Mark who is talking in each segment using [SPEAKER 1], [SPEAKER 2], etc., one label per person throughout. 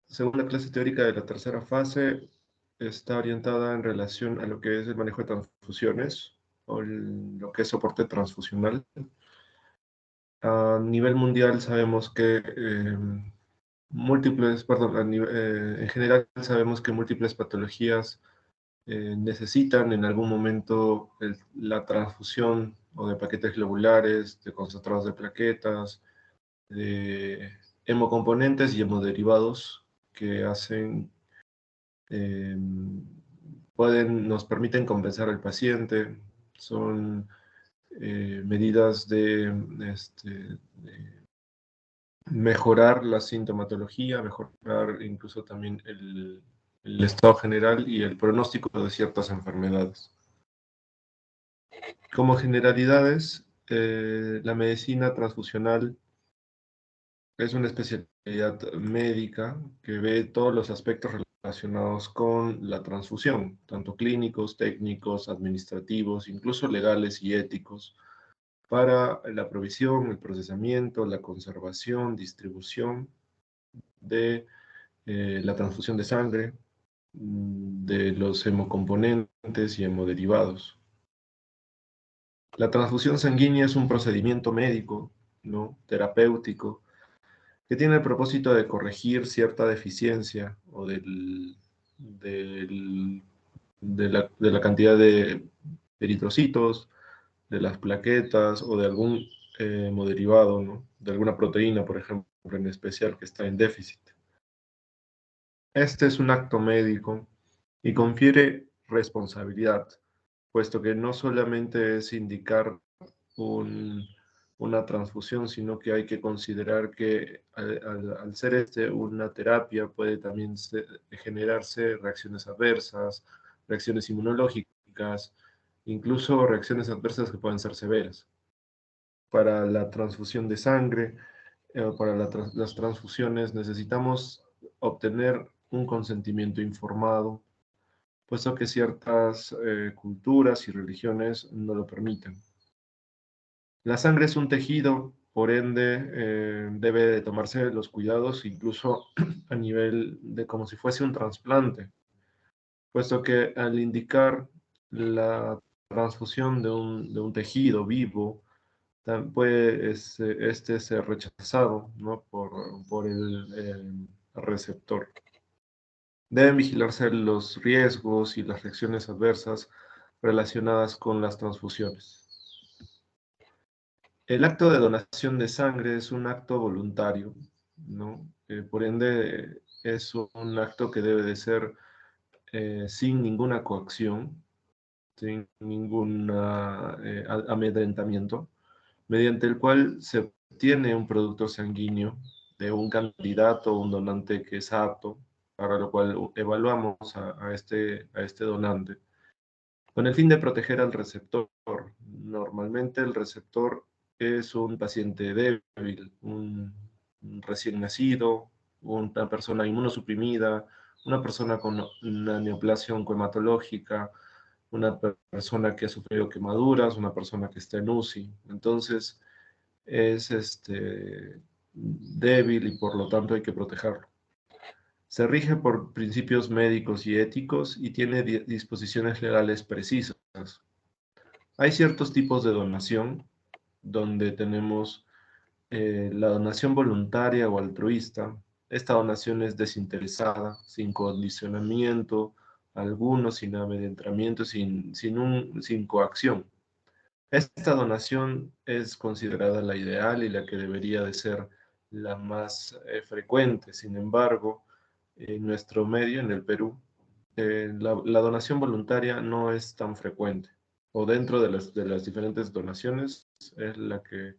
[SPEAKER 1] segunda clase teórica de la tercera fase está orientada en relación a lo que es el manejo de transfusiones o lo que es soporte transfusional. A nivel mundial sabemos que en general sabemos que múltiples patologías necesitan en algún momento la transfusión o de paquetes globulares, de concentrados de plaquetas, de hemocomponentes y hemoderivados que eh, nos permiten compensar al paciente. Son medidas de mejorar la sintomatología, mejorar incluso también el estado general y el pronóstico de ciertas enfermedades. Como generalidades, la medicina transfusional es una especialidad médica que ve todos los aspectos relacionados con la transfusión, tanto clínicos, técnicos, administrativos, incluso legales y éticos, para la provisión, el procesamiento, la conservación, distribución de la transfusión de sangre, de los hemocomponentes y hemoderivados. La transfusión sanguínea es un procedimiento médico, ¿no?, terapéutico, que tiene el propósito de corregir cierta deficiencia o de la cantidad de eritrocitos, de las plaquetas o de algún hemoderivado, ¿no?, de alguna proteína, por ejemplo, en especial que está en déficit. Este es un acto médico y confiere responsabilidad, puesto que no solamente es indicar una transfusión, sino que hay que considerar que al ser una terapia puede también generarse reacciones adversas, reacciones inmunológicas, incluso reacciones adversas que pueden ser severas. Para la transfusión de sangre, para las transfusiones necesitamos obtener un consentimiento informado, puesto que ciertas culturas y religiones no lo permiten. La sangre es un tejido, por ende, debe de tomarse los cuidados incluso a nivel de como si fuese un trasplante, puesto que al indicar la transfusión de un tejido vivo, puede este ser rechazado, ¿no?, por el receptor. Deben vigilarse los riesgos y las reacciones adversas relacionadas con las transfusiones. El acto de donación de sangre es un acto voluntario, ¿no? Por ende, es un acto que debe de ser sin ninguna coacción, sin ningún amedrentamiento, mediante el cual se obtiene un producto sanguíneo de un candidato o un donante que es apto, para lo cual evaluamos a este donante, con el fin de proteger al receptor. Normalmente el receptor es un paciente débil, un recién nacido, una persona inmunosuprimida, una persona con una neoplasia oncohematológica, una persona que ha sufrido quemaduras, una persona que está en UCI. Entonces, es débil y por lo tanto hay que protegerlo. Se rige por principios médicos y éticos y tiene disposiciones legales precisas. Hay ciertos tipos de donación donde tenemos la donación voluntaria o altruista. Esta donación es desinteresada, sin condicionamiento alguno, sin amedrentamiento, sin coacción. Esta donación es considerada la ideal y la que debería de ser la más frecuente. Sin embargo, en nuestro medio, en el Perú, la donación voluntaria no es tan frecuente, o dentro de las diferentes donaciones es la que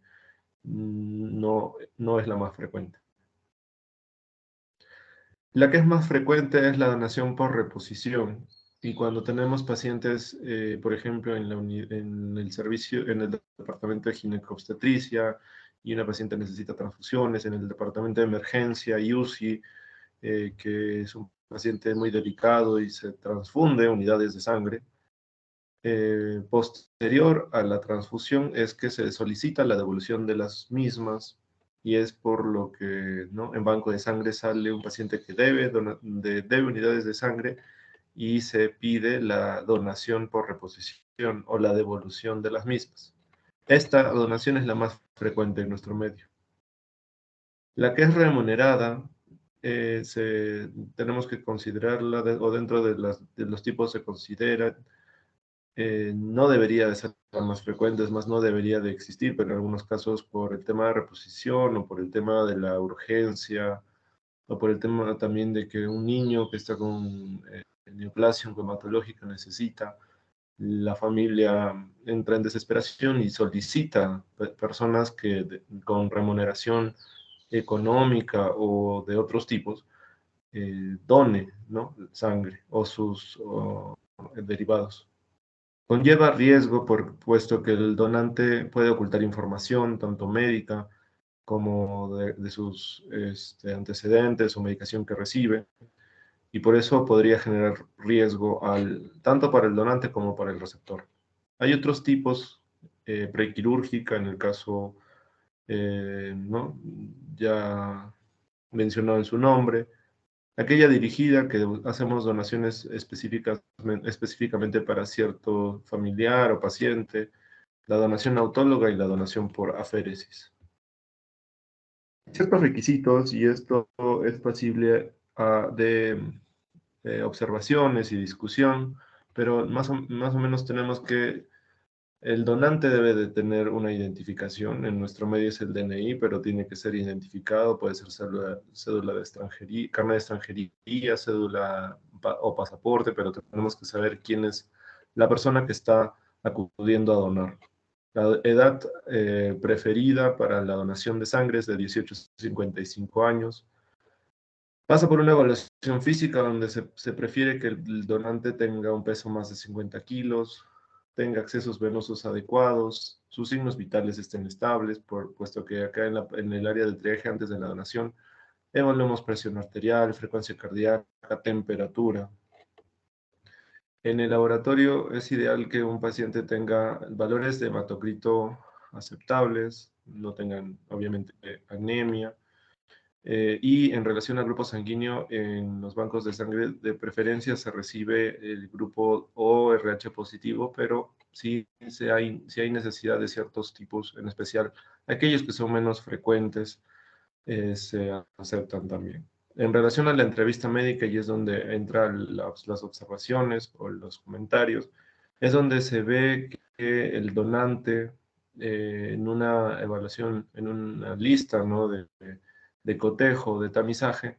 [SPEAKER 1] no es la más frecuente. La que es más frecuente es la donación por reposición. Y cuando tenemos pacientes, por ejemplo, en el servicio, en el departamento de ginecobstetricia, y una paciente necesita transfusiones, en el departamento de emergencia y UCI, que es un paciente muy delicado y se transfunde unidades de sangre, posterior a la transfusión es que se solicita la devolución de las mismas y es por lo que, ¿no?, en banco de sangre sale un paciente que debe unidades de sangre y se pide la donación por reposición o la devolución de las mismas. Esta donación es la más frecuente en nuestro medio. La que es remunerada, tenemos que considerarla, o dentro de los tipos se considera, no debería de ser la más frecuente, es más, no debería de existir, pero en algunos casos por el tema de reposición o por el tema de la urgencia o por el tema también de que un niño que está con neoplasia oncohematológica necesita, la familia entra en desesperación y solicita personas con remuneración económica o de otros tipos, done, ¿no?, sangre o sus derivados. Conlleva riesgo, puesto que el donante puede ocultar información, tanto médica como de sus antecedentes o medicación que recibe, y por eso podría generar riesgo tanto para el donante como para el receptor. Hay otros tipos, prequirúrgica, en el caso, ¿no?, ya mencionado en su nombre, aquella dirigida que hacemos donaciones específicamente para cierto familiar o paciente, la donación autóloga y la donación por aféresis. Ciertos requisitos, y esto es pasible de observaciones y discusión, pero más o menos tenemos que el donante debe de tener una identificación. En nuestro medio es el DNI, pero tiene que ser identificado. Puede ser cédula de extranjería, carnet de extranjería, cédula o pasaporte, pero tenemos que saber quién es la persona que está acudiendo a donar. La edad preferida para la donación de sangre es de 18 a 55 años. Pasa por una evaluación física donde se prefiere que el donante tenga un peso más de 50 kilos, tenga accesos venosos adecuados, sus signos vitales estén estables, puesto que acá en el área de triaje antes de la donación evaluamos presión arterial, frecuencia cardíaca, temperatura. En el laboratorio es ideal que un paciente tenga valores de hematocrito aceptables, no tengan obviamente anemia, y en relación al grupo sanguíneo, en los bancos de sangre de preferencia se recibe el grupo ORH positivo, pero si hay necesidad de ciertos tipos, en especial aquellos que son menos frecuentes, se aceptan también. En relación a la entrevista médica, y es donde entran las observaciones o los comentarios, es donde se ve que el donante, en una evaluación, en una lista, ¿no?, de cotejo, de tamizaje,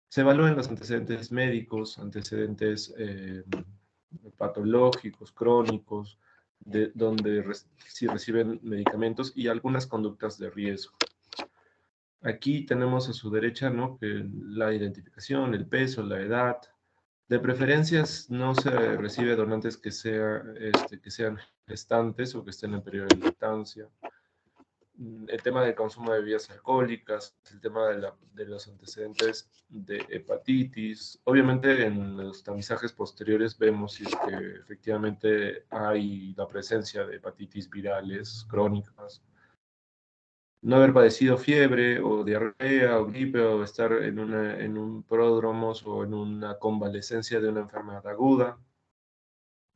[SPEAKER 1] se evalúan los antecedentes médicos, antecedentes patológicos, crónicos, si reciben medicamentos y algunas conductas de riesgo. Aquí tenemos a su derecha, ¿no?, que la identificación, el peso, la edad. De preferencias no se recibe donantes que sean gestantes o que estén en periodo de lactancia. El tema del consumo de bebidas alcohólicas, el tema de los antecedentes de hepatitis. Obviamente en los tamizajes posteriores vemos si es que efectivamente hay la presencia de hepatitis virales crónicas. No haber padecido fiebre o diarrea o gripe o estar en un pródromos o en una convalescencia de una enfermedad aguda.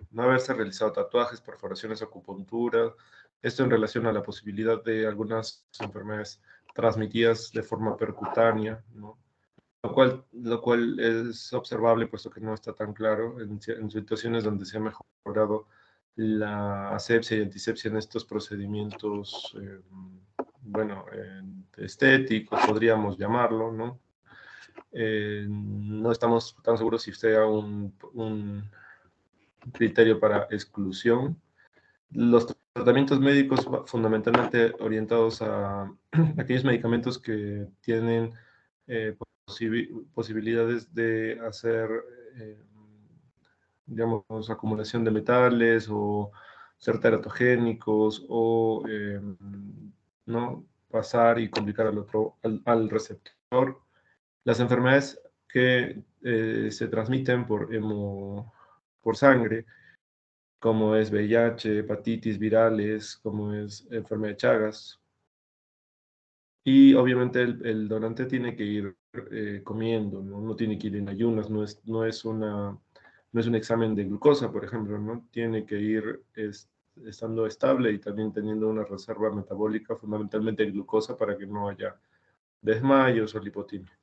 [SPEAKER 1] No haberse realizado tatuajes, perforaciones, acupuntura. Esto en relación a la posibilidad de algunas enfermedades transmitidas de forma percutánea, ¿no? Lo cual es observable, puesto que no está tan claro en situaciones donde se ha mejorado la asepsia y antisepsia en estos procedimientos, bueno, estéticos, podríamos llamarlo, ¿no? No estamos tan seguros si usted haga un criterio para exclusión. Los tratamientos médicos fundamentalmente orientados a aquellos medicamentos que tienen posibilidades de hacer, eh, digamos, acumulación de metales o ser teratogénicos o no pasar y complicar al receptor. Las enfermedades que se transmiten por sangre, como es VIH, hepatitis virales, como es enfermedad de Chagas, Y obviamente el donante tiene que ir comiendo, ¿no? No tiene que ir en ayunas, no es un examen de glucosa, por ejemplo, ¿no? Tiene que ir estando estable y también teniendo una reserva metabólica, fundamentalmente de glucosa, para que no haya desmayos o lipotimia.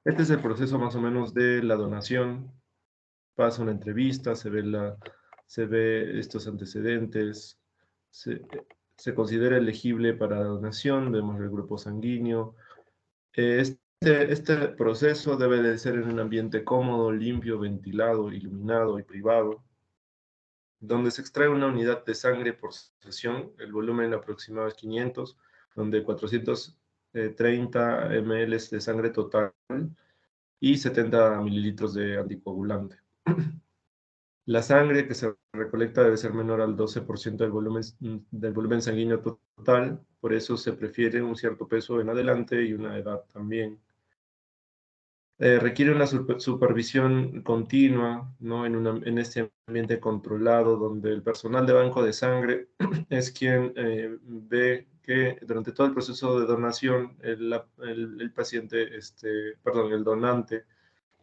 [SPEAKER 1] Este es el proceso más o menos de la donación. Pasa una entrevista, se ve estos antecedentes, se, se considera elegible para donación, vemos el grupo sanguíneo. Este proceso debe de ser en un ambiente cómodo, limpio, ventilado, iluminado y privado, donde se extrae una unidad de sangre por sesión, el volumen aproximado es 500, donde 430 ml de sangre total y 70 mililitros de anticoagulante. La sangre que se recolecta debe ser menor al 12% del volumen sanguíneo total, por eso se prefiere un cierto peso en adelante y una edad también. Requiere una supervisión continua, ¿no? En este ambiente controlado, donde el personal de banco de sangre es quien ve que durante todo el proceso de donación el paciente, perdón, el donante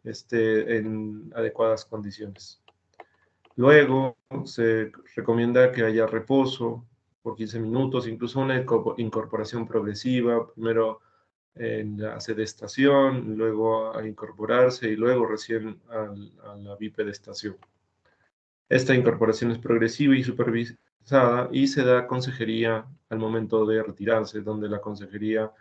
[SPEAKER 1] esté en adecuadas condiciones. Luego se recomienda que haya reposo por 15 minutos, incluso una incorporación progresiva, primero en la sedestación, luego a incorporarse y luego recién a la bipedestación. Esta incorporación es progresiva y supervisada y se da consejería al momento de retirarse, donde la consejería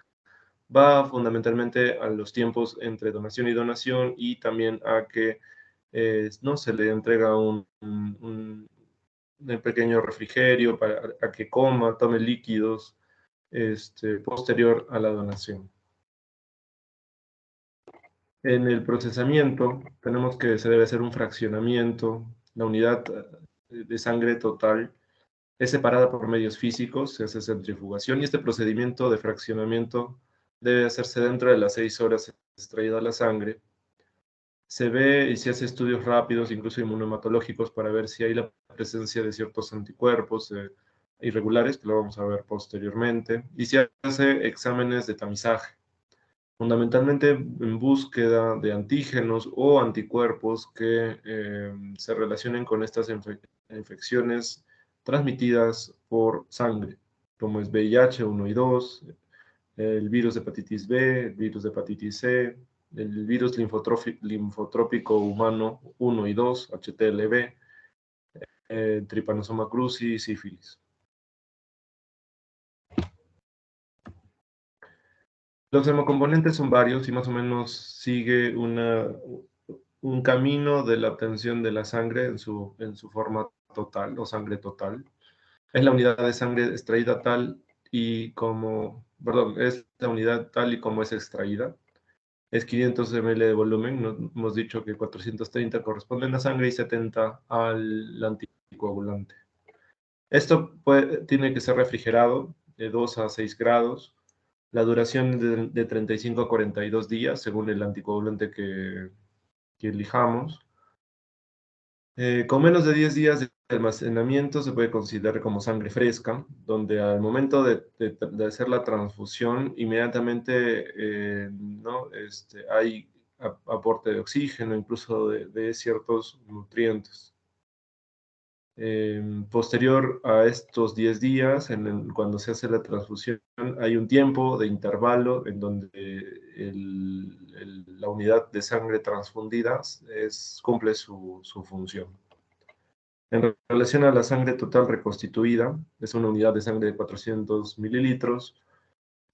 [SPEAKER 1] va fundamentalmente a los tiempos entre donación y donación y también a que no se le entrega un pequeño refrigerio para a que coma, tome líquidos posterior a la donación. En el procesamiento tenemos que se debe hacer un fraccionamiento. La unidad de sangre total es separada por medios físicos, se hace centrifugación y este procedimiento de fraccionamiento debe hacerse dentro de las 6 horas extraída la sangre. Se ve y se hace estudios rápidos, incluso inmunohematológicos, para ver si hay la presencia de ciertos anticuerpos irregulares, que lo vamos a ver posteriormente, y se hace exámenes de tamizaje, fundamentalmente en búsqueda de antígenos o anticuerpos que se relacionen con estas infecciones transmitidas por sangre, como es VIH 1 y 2, el virus de hepatitis B, el virus de hepatitis C, el virus linfotrópico humano 1 y 2, HTLV, Trypanosoma cruzi y sífilis. Los hemocomponentes son varios y más o menos sigue un camino de la obtención de la sangre en su forma total o sangre total. Es la unidad de sangre extraída tal y como, perdón, es la unidad tal y como es extraída. Es 500 ml de volumen, hemos dicho que 430 corresponden a sangre y 70 al anticoagulante. Esto tiene que ser refrigerado de 2 a 6 grados. La duración de 35 a 42 días, según el anticoagulante que elijamos. Con menos de 10 días de almacenamiento se puede considerar como sangre fresca, donde al momento de hacer la transfusión, inmediatamente ¿no? Hay aporte de oxígeno, incluso de ciertos nutrientes. Posterior a estos 10 días, cuando se hace la transfusión, hay un tiempo de intervalo en donde la unidad de sangre transfundida cumple su función. En relación a la sangre total reconstituida, es una unidad de sangre de 400 mililitros,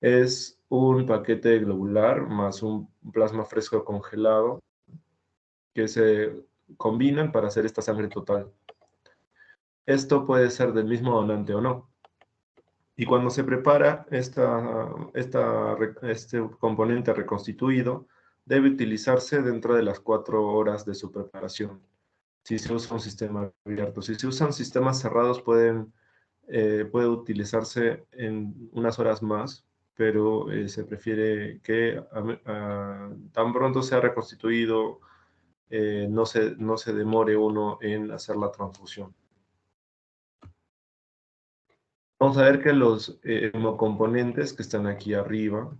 [SPEAKER 1] es un paquete globular más un plasma fresco congelado que se combinan para hacer esta sangre total. Esto puede ser del mismo donante o no. Y cuando se prepara este componente reconstituido, debe utilizarse dentro de las 4 horas de su preparación. Si se usa un sistema abierto, si se usan sistemas cerrados, puede utilizarse en unas horas más, pero se prefiere que tan pronto sea reconstituido, no se demore uno en hacer la transfusión. vamos a ver que los hemocomponentes que están aquí arriba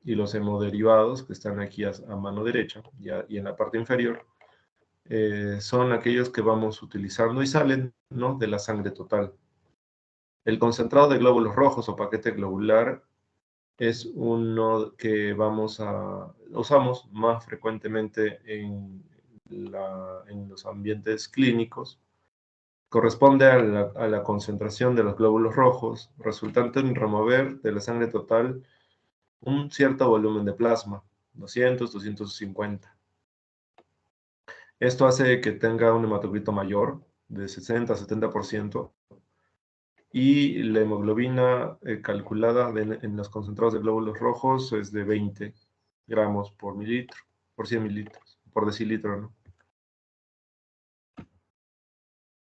[SPEAKER 1] y los hemoderivados que están aquí a mano derecha y en la parte inferior son aquellos que vamos utilizando y salen, ¿no?, de la sangre total. El concentrado de glóbulos rojos o paquete globular es uno que usamos más frecuentemente en los ambientes clínicos. Corresponde a la concentración de los glóbulos rojos, resultante en remover de la sangre total un cierto volumen de plasma, 200, 250. Esto hace que tenga un hematocrito mayor, de 60 a 70%, y la hemoglobina calculada en los concentrados de glóbulos rojos es de 20 gramos por mililitro, por 100 mililitros, por decilitro, ¿no?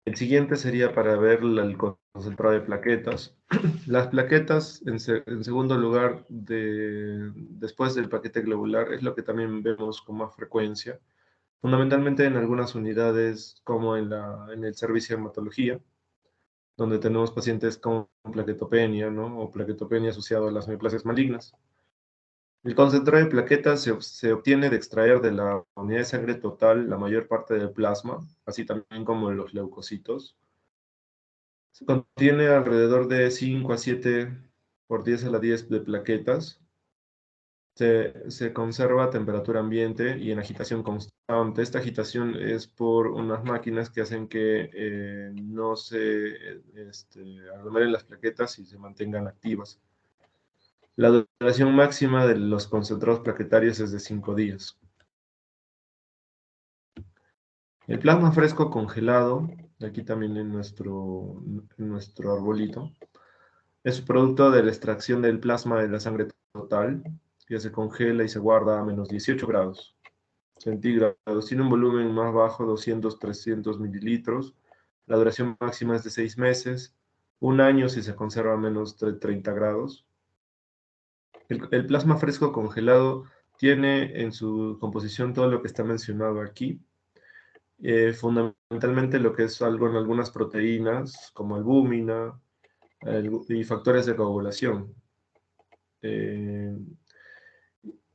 [SPEAKER 1] El siguiente sería para ver el concentrado de plaquetas. Las plaquetas, en segundo lugar, después del paquete globular, es lo que también vemos con más frecuencia, fundamentalmente en algunas unidades como en el servicio de hematología, donde tenemos pacientes con plaquetopenia, ¿no?, o plaquetopenia asociado a las neoplasias malignas. El concentrado de plaquetas se obtiene de extraer de la unidad de sangre total la mayor parte del plasma, así también como los leucocitos. Se contiene alrededor de 5 a 7 por 10 a la 10 de plaquetas. Se conserva a temperatura ambiente y en agitación constante. Esta agitación es por unas máquinas que hacen que no se aglomeren las plaquetas y se mantengan activas. La duración máxima de los concentrados plaquetarios es de 5 días. El plasma fresco congelado, aquí también en nuestro arbolito, es producto de la extracción del plasma de la sangre total, que se congela y se guarda a menos 18 grados centígrados. Tiene un volumen más bajo, 200, 300 mililitros. La duración máxima es de 6 meses, un año si se conserva a menos de 30 grados. El plasma fresco congelado tiene en su composición todo lo que está mencionado aquí. Fundamentalmente lo que es algo en algunas proteínas, como albúmina y factores de coagulación.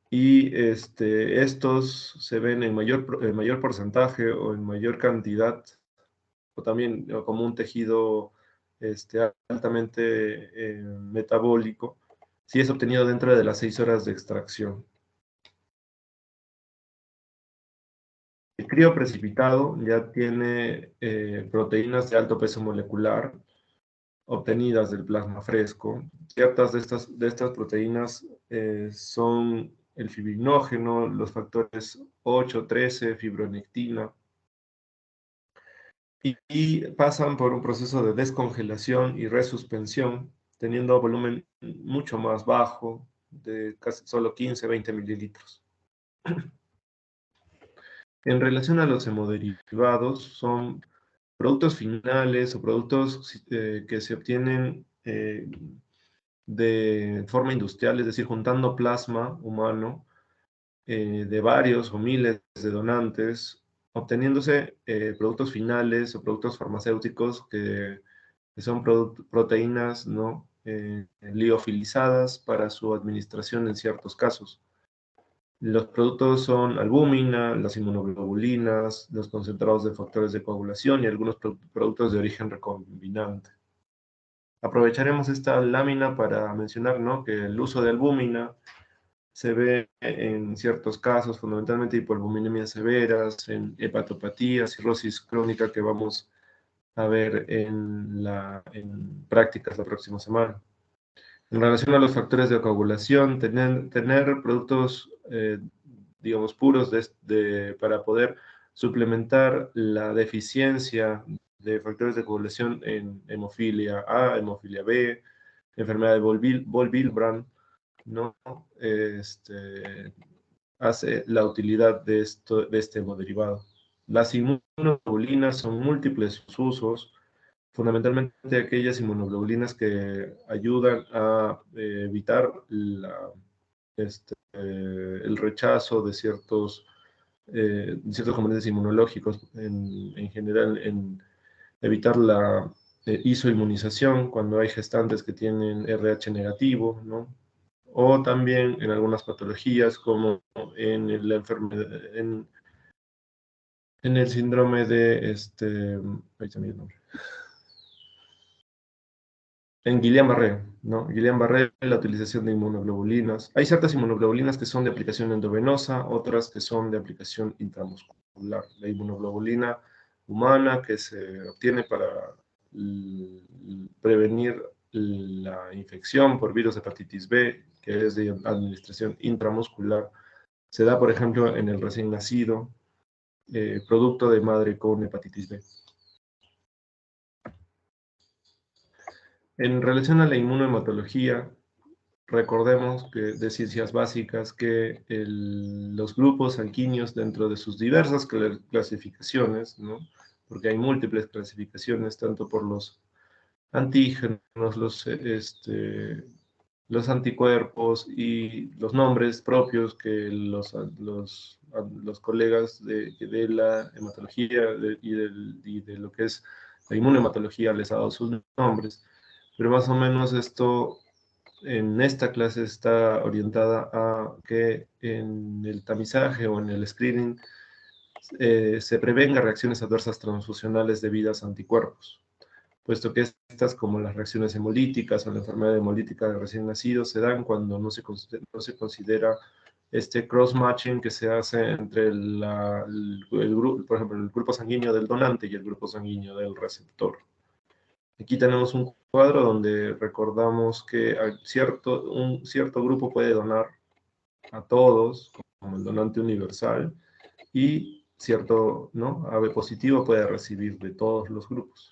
[SPEAKER 1] Y estos se ven en mayor porcentaje o en mayor cantidad, o también como un tejido altamente metabólico, si es obtenido dentro de las 6 horas de extracción. El crío precipitado ya tiene proteínas de alto peso molecular obtenidas del plasma fresco. Ciertas de estas proteínas son el fibrinógeno, los factores 8, 13, fibronectina, y pasan por un proceso de descongelación y resuspensión, teniendo volumen mucho más bajo, de casi solo 15, 20 mililitros. En relación a los hemoderivados, son productos finales o productos que se obtienen de forma industrial, es decir, juntando plasma humano de varios o miles de donantes, obteniéndose productos finales o productos farmacéuticos que son proteínas, ¿no?, liofilizadas para su administración en ciertos casos. Los productos son albúmina, las inmunoglobulinas, los concentrados de factores de coagulación y algunos productos de origen recombinante. Aprovecharemos esta lámina para mencionar, ¿no?, que el uso de albúmina se ve en ciertos casos, fundamentalmente hipoalbuminemias severas, en hepatopatía, cirrosis crónica, que vamos a ver en prácticas la próxima semana. En relación a los factores de coagulación, tener productos, digamos, puros para poder suplementar la deficiencia de factores de coagulación en hemofilia A, hemofilia B, enfermedad de Bol-Willebrand, ¿no? Hace la utilidad de este hemoderivado. Las inmunoglobulinas son múltiples sus usos, fundamentalmente aquellas inmunoglobulinas que ayudan a evitar el rechazo de ciertos componentes inmunológicos, en general, en evitar isoinmunización, cuando hay gestantes que tienen RH negativo, ¿no? O también en algunas patologías como en la enfermedad, en el síndrome de, ahí está mi nombre, en Guillain-Barré, ¿no? Guillain-Barré, la utilización de inmunoglobulinas. Hay ciertas inmunoglobulinas que son de aplicación endovenosa, otras que son de aplicación intramuscular. La inmunoglobulina humana que se obtiene para prevenir la infección por virus de hepatitis B, que es de administración intramuscular, se da, por ejemplo, en el recién nacido, producto de madre con hepatitis B. En relación a la inmunohematología, recordemos que de ciencias básicas que los grupos sanguíneos dentro de sus diversas clasificaciones, ¿no? Porque hay múltiples clasificaciones, tanto por los antígenos, los anticuerpos y los nombres propios que los colegas de la hematología y de lo que es la inmunohematología les ha dado sus nombres. Pero más o menos esto en esta clase está orientada a que en el tamizaje o en el screening se prevenga reacciones adversas transfusionales debidas a anticuerpos, puesto que estas, como las reacciones hemolíticas o la enfermedad hemolítica de recién nacidos, se dan cuando no se considera este cross-matching que se hace entre grupo, por ejemplo, el grupo sanguíneo del donante y el grupo sanguíneo del receptor. Aquí tenemos un cuadro donde recordamos que un cierto grupo puede donar a todos, como el donante universal, y cierto, ¿no? AB positivo puede recibir de todos los grupos.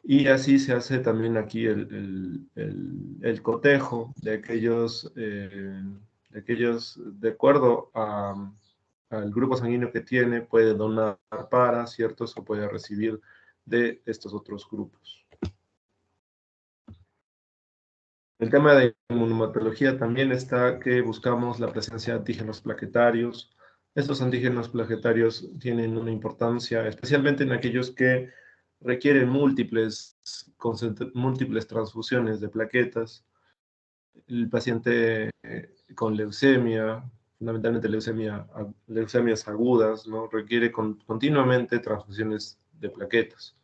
[SPEAKER 1] Y así se hace también aquí el cotejo de aquellos, de acuerdo al grupo sanguíneo que tiene, puede donar para ciertos o puede recibir de estos otros grupos. El tema de inmunomatología también está que buscamos la presencia de antígenos plaquetarios. Estos antígenos plaquetarios tienen una importancia, especialmente en aquellos que requieren múltiples transfusiones de plaquetas. El paciente con leucemia, fundamentalmente leucemias agudas, ¿no? Requiere continuamente transfusiones de plaquetas.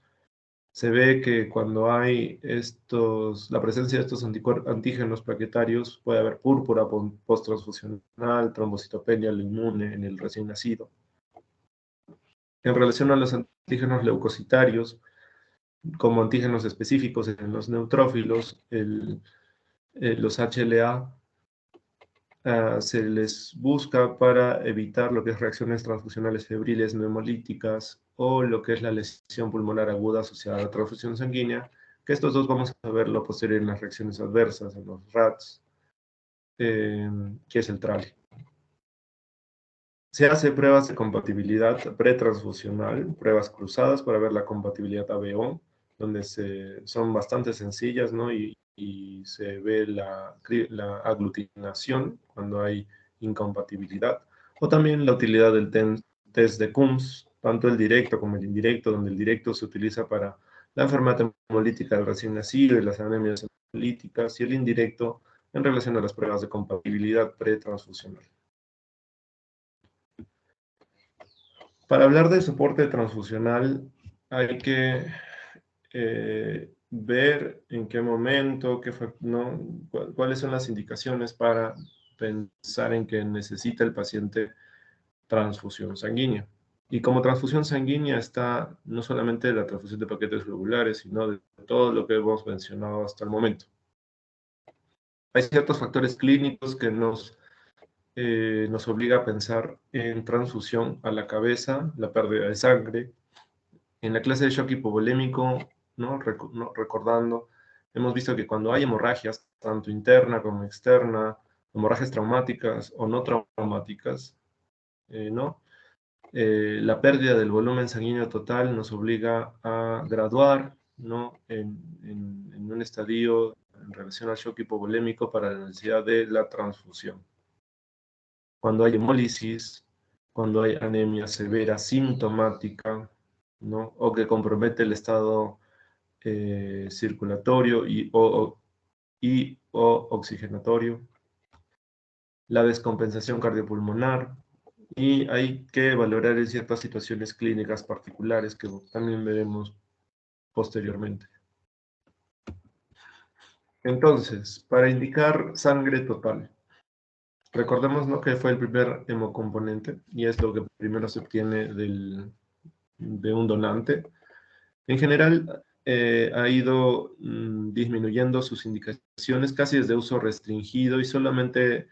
[SPEAKER 1] Se ve que cuando hay la presencia de estos antígenos plaquetarios, puede haber púrpura posttransfusional, trombocitopenia inmune en el recién nacido. En relación a los antígenos leucocitarios, como antígenos específicos en los neutrófilos, los HLA, se les busca para evitar lo que es reacciones transfusionales febriles no hemolíticas o lo que es la lesión pulmonar aguda asociada a la transfusión sanguínea, que estos dos vamos a verlo posterior en las reacciones adversas, en los RATs, que es el TRALI. Se hace pruebas de compatibilidad pretransfusional, pruebas cruzadas para ver la compatibilidad ABO, donde son bastante sencillas, ¿no? Y se ve la aglutinación cuando hay incompatibilidad. O también la utilidad del test de Coombs, tanto el directo como el indirecto, donde el directo se utiliza para la enfermedad hemolítica del recién nacido y las anemias hemolíticas, y el indirecto en relación a las pruebas de compatibilidad pretransfusional. Para hablar de soporte transfusional, hay que ver en qué momento, cuáles son las indicaciones para pensar en que necesita el paciente transfusión sanguínea. Y como transfusión sanguínea está no solamente la transfusión de paquetes globulares, sino de todo lo que hemos mencionado hasta el momento. Hay ciertos factores clínicos que nos obliga a pensar en transfusión a la cabeza, la pérdida de sangre. En la clase de shock hipovolémico, ¿no? Recordando, hemos visto que cuando hay hemorragias, tanto interna como externa, hemorragias traumáticas o no traumáticas, ¿no? La pérdida del volumen sanguíneo total nos obliga a graduar, ¿no? en un estadio en relación al shock hipovolémico para la necesidad de la transfusión. Cuando hay hemólisis, cuando hay anemia severa sintomática, ¿no? O que compromete el estado circulatorio y o oxigenatorio, la descompensación cardiopulmonar, y hay que valorar en ciertas situaciones clínicas particulares que también veremos posteriormente. Entonces, para indicar sangre total, recordemos, ¿no?, que fue el primer hemocomponente y es lo que primero se obtiene de un donante. En general, ha ido disminuyendo sus indicaciones casi desde uso restringido y solamente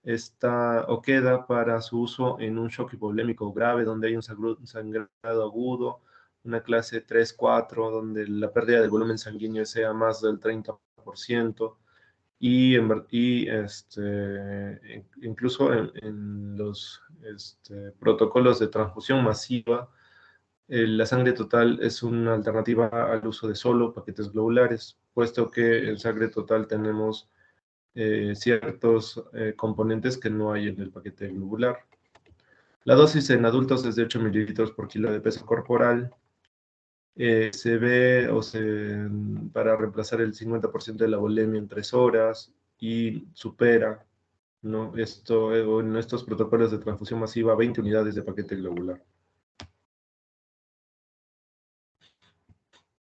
[SPEAKER 1] está o queda para su uso en un shock hipovolémico grave, donde hay un sangrado agudo, una clase 3-4, donde la pérdida del volumen sanguíneo sea más del 30%, incluso en los protocolos de transfusión masiva, la sangre total es una alternativa al uso de solo paquetes globulares, puesto que en sangre total tenemos ciertos componentes que no hay en el paquete globular. La dosis en adultos es de 8 mililitros por kilo de peso corporal. Se ve para reemplazar el 50% de la volemia en 3 horas y supera, ¿no?, en estos protocolos de transfusión masiva 20 unidades de paquete globular.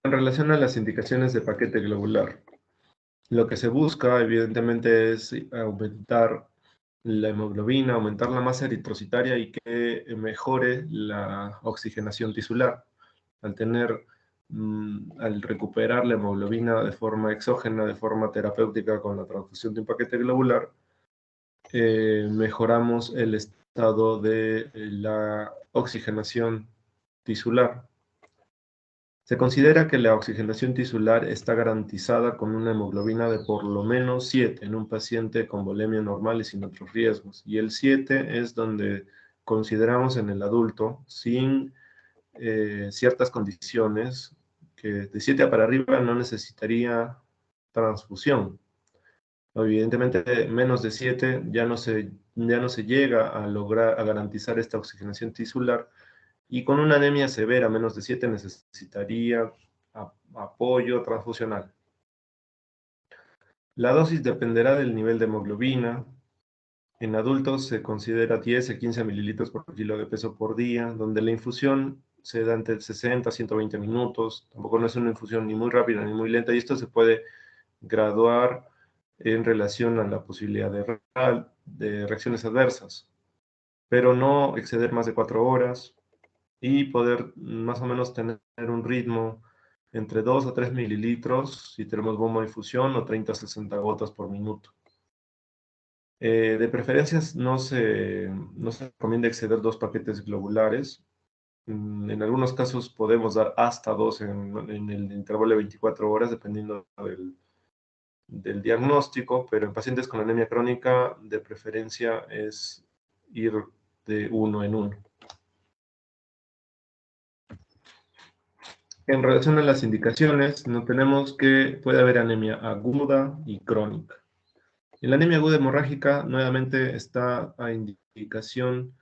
[SPEAKER 1] En relación a las indicaciones de paquete globular, lo que se busca, evidentemente, es aumentar la hemoglobina, aumentar la masa eritrocitaria y que mejore la oxigenación tisular. Al recuperar la hemoglobina de forma exógena, de forma terapéutica con la transfusión de un paquete globular, mejoramos el estado de la oxigenación tisular. Se considera que la oxigenación tisular está garantizada con una hemoglobina de por lo menos 7 en un paciente con volemia normal y sin otros riesgos. Y el 7 es donde consideramos en el adulto, sin ciertas condiciones, que de 7 para arriba no necesitaría transfusión. Evidentemente, menos de 7 ya no se llega a lograr, a garantizar esta oxigenación tisular, y con una anemia severa, menos de 7, necesitaría apoyo transfusional. La dosis dependerá del nivel de hemoglobina. En adultos se considera 10 a 15 mililitros por kilo de peso por día, donde la infusión se da entre 60 a 120 minutos. Tampoco no es una infusión ni muy rápida ni muy lenta, y esto se puede graduar en relación a la posibilidad de reacciones adversas, pero no exceder más de 4 horas y poder más o menos tener un ritmo entre 2 a 3 mililitros si tenemos bomba de infusión, o 30 a 60 gotas por minuto. De preferencias no se recomienda exceder 2 paquetes globulares. En algunos casos podemos dar hasta 2 en el intervalo de 24 horas, dependiendo del diagnóstico, pero en pacientes con anemia crónica, de preferencia es ir de 1 en 1. En relación a las indicaciones, no tenemos que puede haber anemia aguda y crónica. En la anemia aguda hemorrágica, nuevamente está a indicación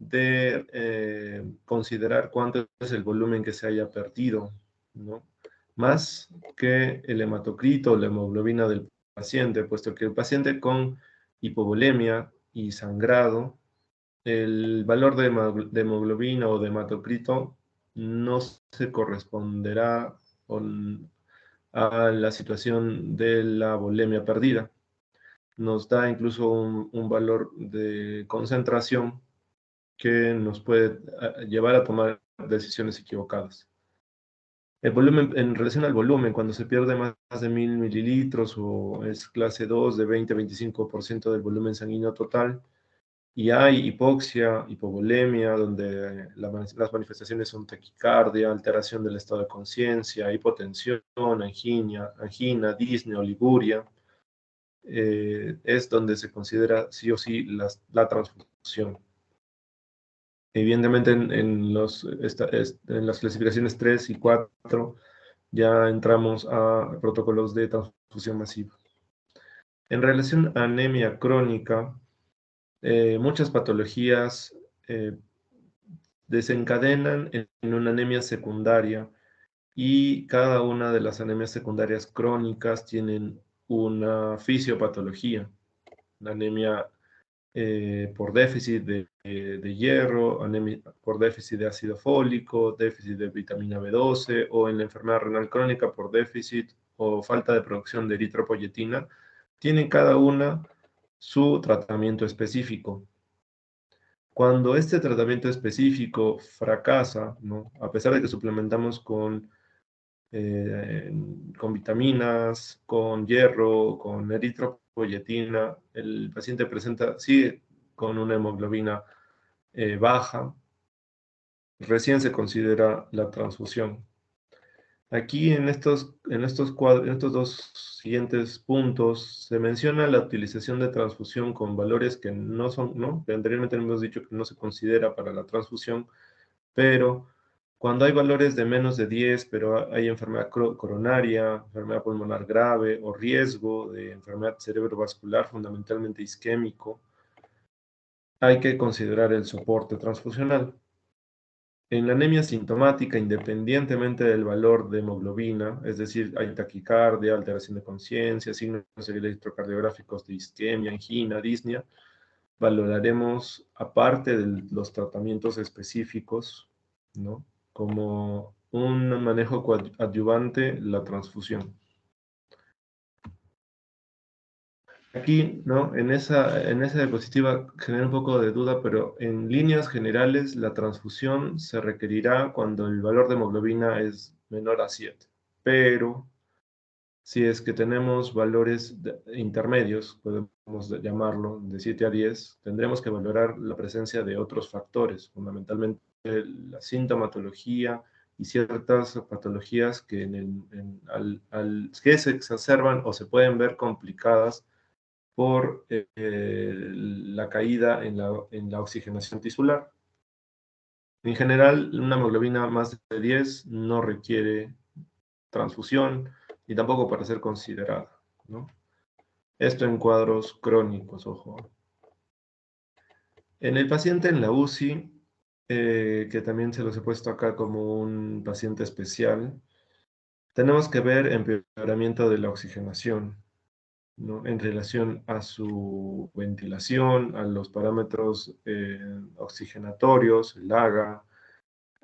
[SPEAKER 1] de considerar cuánto es el volumen que se haya perdido, ¿no?, más que el hematocrito o la hemoglobina del paciente, puesto que el paciente con hipovolemia y sangrado, el valor de hemoglobina o de hematocrito no se corresponderá a la situación de la volemia perdida. Nos da incluso un valor de concentración que nos puede llevar a tomar decisiones equivocadas. El volumen, en relación al volumen, cuando se pierde más de 1000 mililitros o es clase 2 de 20-25% del volumen sanguíneo total, y hay hipoxia, hipovolemia, donde las manifestaciones son taquicardia, alteración del estado de conciencia, hipotensión, angina, disnea, oliguria, es donde se considera sí o sí la transfusión. Evidentemente en las clasificaciones 3 y 4 ya entramos a protocolos de transfusión masiva. En relación a anemia crónica, muchas patologías desencadenan en una anemia secundaria y cada una de las anemias secundarias crónicas tienen una fisiopatología. La anemia por déficit de hierro, anemia por déficit de ácido fólico, déficit de vitamina B12, o en la enfermedad renal crónica por déficit o falta de producción de eritropoyetina, tienen cada una su tratamiento específico. Cuando este tratamiento específico fracasa, ¿no? A pesar de que suplementamos con vitaminas, con hierro, con eritropoyetina, el paciente sigue con una hemoglobina baja, recién se considera la transfusión. Aquí en estos dos siguientes puntos se menciona la utilización de transfusión con valores que no son, ¿no? Que anteriormente hemos dicho que no se considera para la transfusión, pero cuando hay valores de menos de 10, pero hay enfermedad coronaria, enfermedad pulmonar grave o riesgo de enfermedad cerebrovascular, fundamentalmente isquémico, hay que considerar el soporte transfusional. En la anemia sintomática, independientemente del valor de hemoglobina, es decir, hay taquicardia, alteración de conciencia, signos electrocardiográficos de isquemia, angina, disnea, valoraremos, aparte de los tratamientos específicos, ¿no? Como un manejo coadyuvante, la transfusión. Aquí, ¿no? En esa diapositiva genera un poco de duda, pero en líneas generales la transfusión se requerirá cuando el valor de hemoglobina es menor a 7. Pero si es que tenemos valores intermedios, podemos llamarlo de 7 a 10, tendremos que valorar la presencia de otros factores, fundamentalmente la sintomatología y ciertas patologías que, que se exacerban o se pueden ver complicadas por la caída en la oxigenación tisular. En general, una hemoglobina más de 10 no requiere transfusión y tampoco para ser considerada, ¿no? Esto en cuadros crónicos, ojo. En el paciente en la UCI, que también se los he puesto acá como un paciente especial, tenemos que ver empeoramiento de la oxigenación, ¿no? En relación a su ventilación, a los parámetros oxigenatorios, el AGA,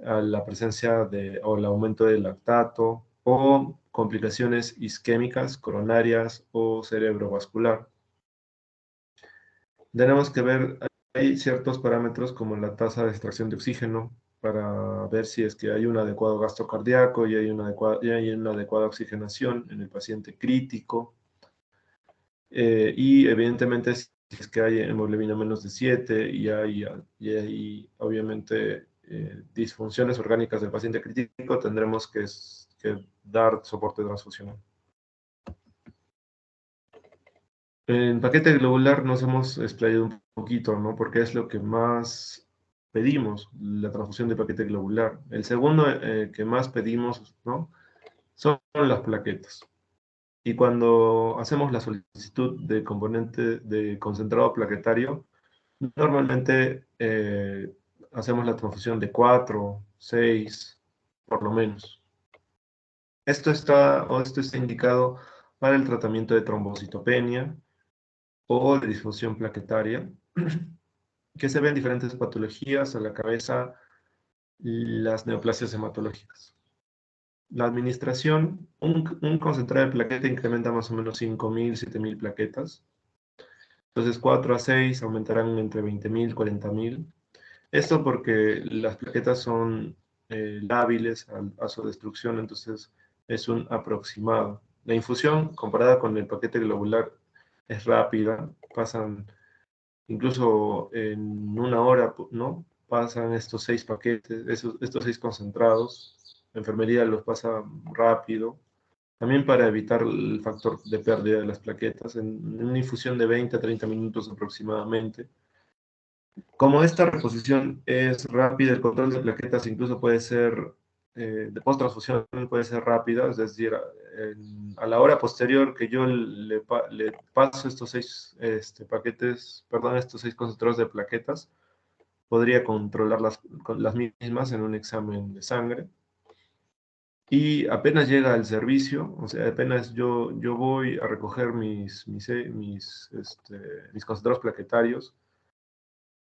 [SPEAKER 1] a la presencia o el aumento del lactato o complicaciones isquémicas, coronarias o cerebrovascular. Tenemos que ver, hay ciertos parámetros como la tasa de extracción de oxígeno para ver si es que hay un adecuado gasto cardíaco y hay una adecuada oxigenación en el paciente crítico. Y evidentemente si es que hay hemoglobina menos de 7 y hay obviamente disfunciones orgánicas del paciente crítico, tendremos que dar soporte transfusional. En paquete globular nos hemos explayado un poquito, ¿no? Porque es lo que más pedimos, la transfusión de paquete globular. El segundo que más pedimos, ¿no? Son las plaquetas. Y cuando hacemos la solicitud de componente de concentrado plaquetario, normalmente hacemos la transfusión de 4, 6, por lo menos. Esto está indicado para el tratamiento de trombocitopenia o de disfunción plaquetaria, que se ven en diferentes patologías a la cabeza, las neoplasias hematológicas. La administración, un concentrado de plaqueta incrementa más o menos 5.000, 7.000 plaquetas. Entonces 4 a 6 aumentarán entre 20.000, 40.000. Esto porque las plaquetas son lábiles a su destrucción, entonces es un aproximado. La infusión, comparada con el paquete globular, es rápida. Pasan, incluso en una hora, ¿no? Pasan estos 6 paquetes, estos 6 concentrados. La enfermería los pasa rápido. También para evitar el factor de pérdida de las plaquetas, en una infusión de 20 a 30 minutos aproximadamente. Como esta reposición es rápida, el control de plaquetas incluso puede ser, de post-transfusión puede ser rápida, es decir, a la hora posterior que yo le paso estos 6 paquetes, perdón, estos 6 concentrados de plaquetas, podría controlar las mismas en un examen de sangre. Y apenas llega al servicio, o sea, apenas yo voy a recoger mis concentrados plaquetarios,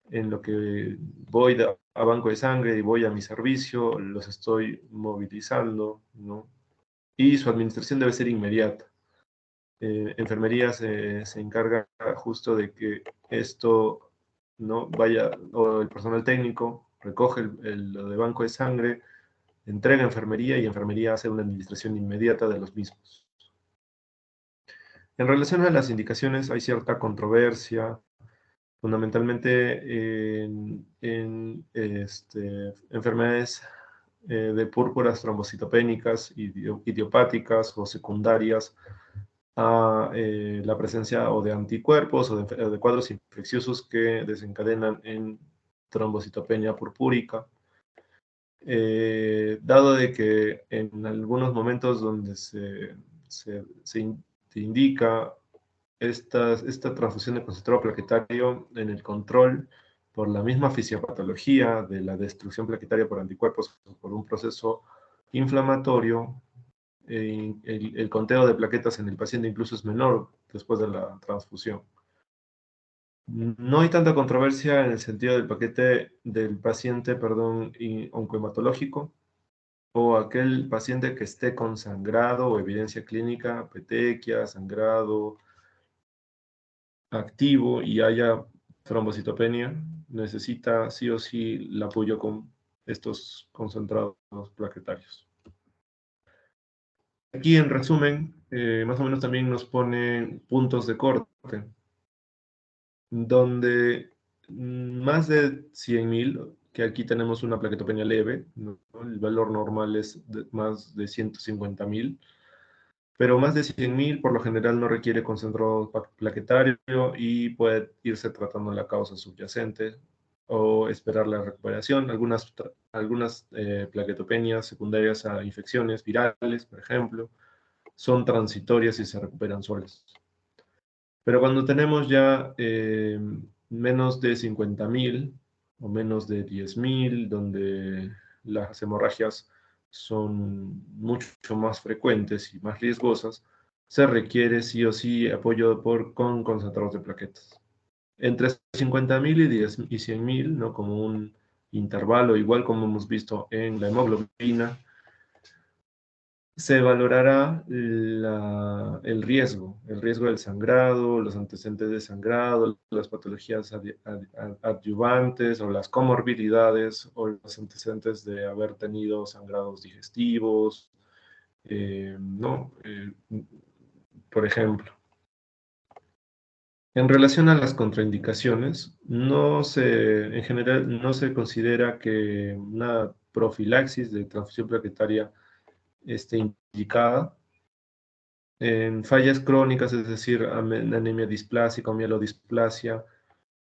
[SPEAKER 1] en lo que voy a banco de sangre y voy a mi servicio, los estoy movilizando, ¿no? Y su administración debe ser inmediata. Enfermería se encarga justo de que esto no vaya, o el personal técnico recoge lo de banco de sangre, entrega a enfermería y enfermería hace una administración inmediata de los mismos. En relación a las indicaciones hay cierta controversia, fundamentalmente en enfermedades de púrpuras trombocitopénicas, idiopáticas o secundarias a la presencia o de anticuerpos o de cuadros infecciosos que desencadenan en trombocitopenia purpúrica. Dado de que en algunos momentos donde se indica esta transfusión de concentrado plaquetario en el control por la misma fisiopatología de la destrucción plaquetaria por anticuerpos o por un proceso inflamatorio, el conteo de plaquetas en el paciente incluso es menor después de la transfusión. No hay tanta controversia en el sentido del paquete del paciente, perdón, oncohematológico o aquel paciente que esté con sangrado o evidencia clínica, petequia, sangrado activo y haya trombocitopenia, necesita sí o sí el apoyo con estos concentrados plaquetarios. Aquí en resumen, más o menos también nos pone puntos de corte, donde más de 100.000, que aquí tenemos una plaquetopenia leve, ¿no? El valor normal es más de 150.000, pero más de 100.000 por lo general no requiere concentrado plaquetario y puede irse tratando la causa subyacente o esperar la recuperación. Algunas plaquetopenias secundarias a infecciones virales, por ejemplo, son transitorias y se recuperan solas. Pero cuando tenemos ya menos de 50.000 o menos de 10.000, donde las hemorragias son mucho más frecuentes y más riesgosas, se requiere sí o sí apoyo con concentrados de plaquetas. Entre 50.000 y 100.000, ¿no? Como un intervalo, igual como hemos visto en la hemoglobina, se valorará el riesgo del sangrado, los antecedentes de sangrado, las patologías adyuvantes o las comorbilidades o los antecedentes de haber tenido sangrados digestivos, ¿no? Por ejemplo. En relación a las contraindicaciones, en general no se considera que una profilaxis de transfusión plaquetaria esté indicada. En fallas crónicas, es decir, anemia displásica o mielodisplasia,